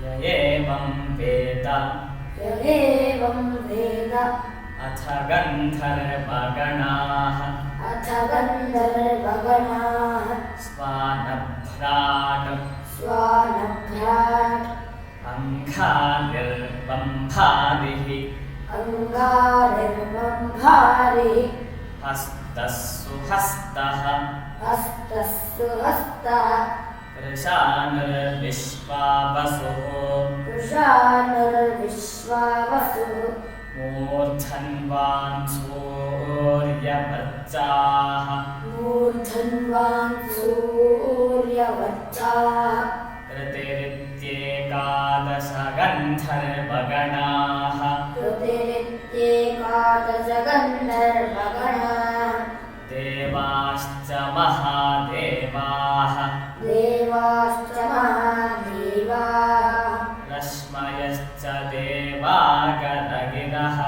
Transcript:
य एवं वेद अथ गन्धर्वगणाः स्वानभ्राट् अङ्गानिर्बम्भारिः हस्तः सुहस्तः कृशानुर्विश्वावसुः मूर्धन्वान् सूर्यवर्चाः ऋतिरित्येकादश गन्धर्वगणाः देवाश्च महादेवाः रश्मयश्च देवागणगिरः